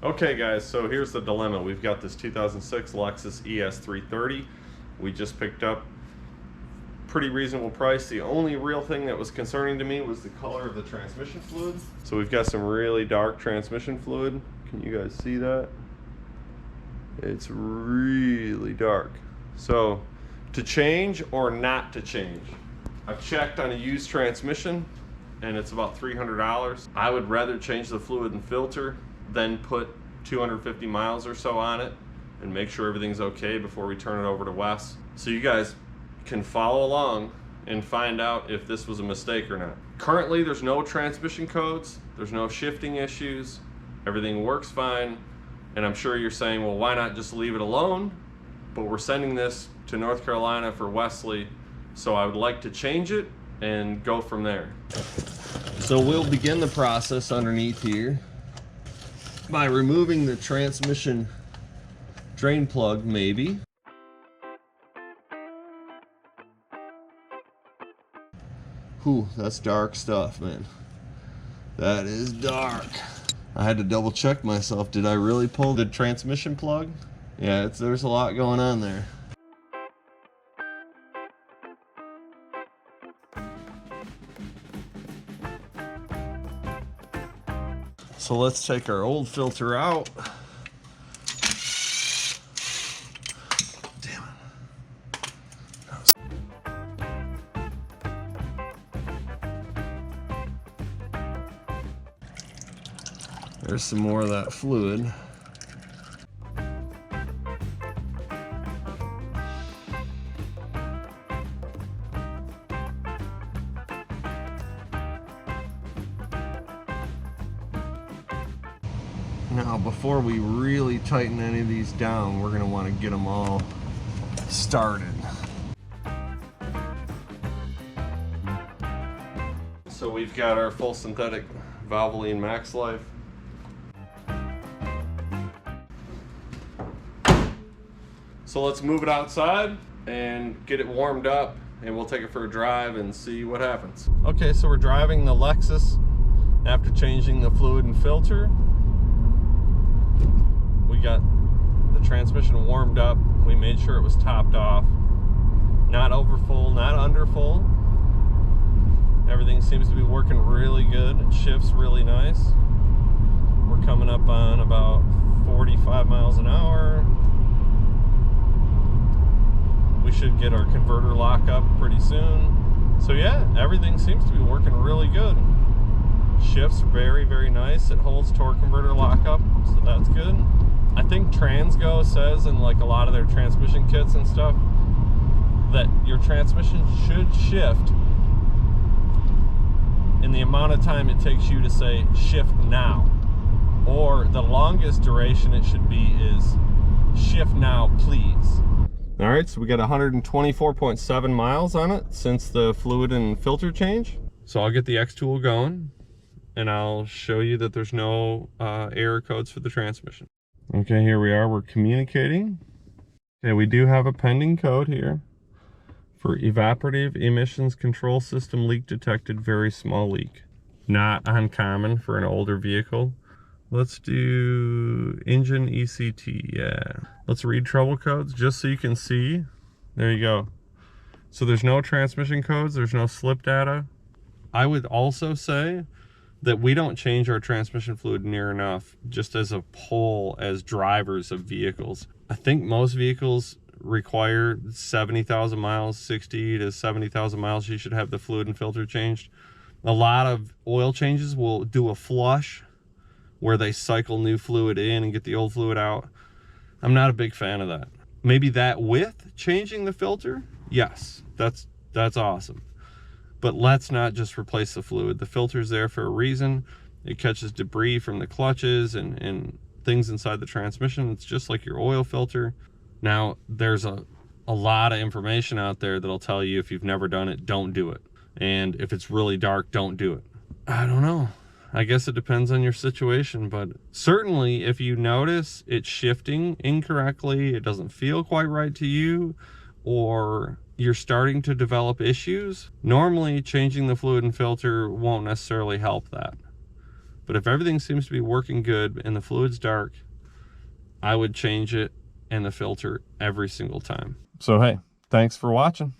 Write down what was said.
Okay guys, so here's the dilemma. We've got this 2006 Lexus ES330 we just picked up. Pretty reasonable price. The only real thing that was concerning to me was the color of the transmission fluid. So we've got some really dark transmission fluid. Can you guys see that? It's really dark. So to change or not to change? I've checked on a used transmission and it's about $300. I would rather change the fluid and filter than put 250 miles or so on it and make sure everything's okay before we turn it over to Wes. So you guys can follow along and find out if this was a mistake or not. Currently, there's no transmission codes, there's no shifting issues, everything works fine, and I'm sure you're saying, well, why not just leave it alone? But we're sending this to North Carolina for Wesley, so I would like to change it and go from there. So we'll begin the process underneath here by removing the transmission drain plug, maybe. Whew, that's dark stuff, man. That is dark. I had to double check myself. Did I really pull the transmission plug? Yeah, there's a lot going on there. So let's take our old filter out. Damn it. There's some more of that fluid. Now, before we really tighten any of these down, we're going to want to get them all started. So we've got our full synthetic Valvoline Max Life. So let's move it outside and get it warmed up, and we'll take it for a drive and see what happens. Okay, so we're driving the Lexus after changing the fluid and filter. We got the transmission warmed up. We made sure it was topped off. Not over full, not under full. Everything seems to be working really good. It shifts really nice. We're coming up on about 45 miles an hour. We should get our converter lock up pretty soon. So yeah, everything seems to be working really good. Shifts very, very nice. It holds torque converter lockup, so that's good. I think Transgo says in like a lot of their transmission kits and stuff that your transmission should shift in the amount of time it takes you to say shift now, or the longest duration it should be is shift now please. All right, so we got 124.7 miles on it since the fluid and filter change. So I'll get the X tool going and I'll show you that there's no error codes for the transmission. Okay, here we are, we're communicating. Okay, we do have a pending code here for evaporative emissions control system leak detected, very small leak. Not uncommon for an older vehicle. Let's do engine ECT, yeah. Let's read trouble codes just so you can see. There you go. So there's no transmission codes, there's no slip data. I would also say that we don't change our transmission fluid near enough just as a whole as drivers of vehicles. I think most vehicles require 70,000 miles, 60 to 70,000 miles, you should have the fluid and filter changed. A lot of oil changes will do a flush where they cycle new fluid in and get the old fluid out. I'm not a big fan of that. Maybe that with changing the filter, yes, that's awesome. But let's not just replace the fluid. The filter's there for a reason. It catches debris from the clutches and things inside the transmission. It's just like your oil filter. Now, there's a lot of information out there that'll tell you if you've never done it, don't do it. And if it's really dark, don't do it. I don't know. I guess it depends on your situation, but certainly if you notice it's shifting incorrectly, it doesn't feel quite right to you, or you're starting to develop issues, normally changing the fluid and filter won't necessarily help that. But if everything seems to be working good and the fluid's dark, I would change it and the filter every single time. So hey, thanks for watching.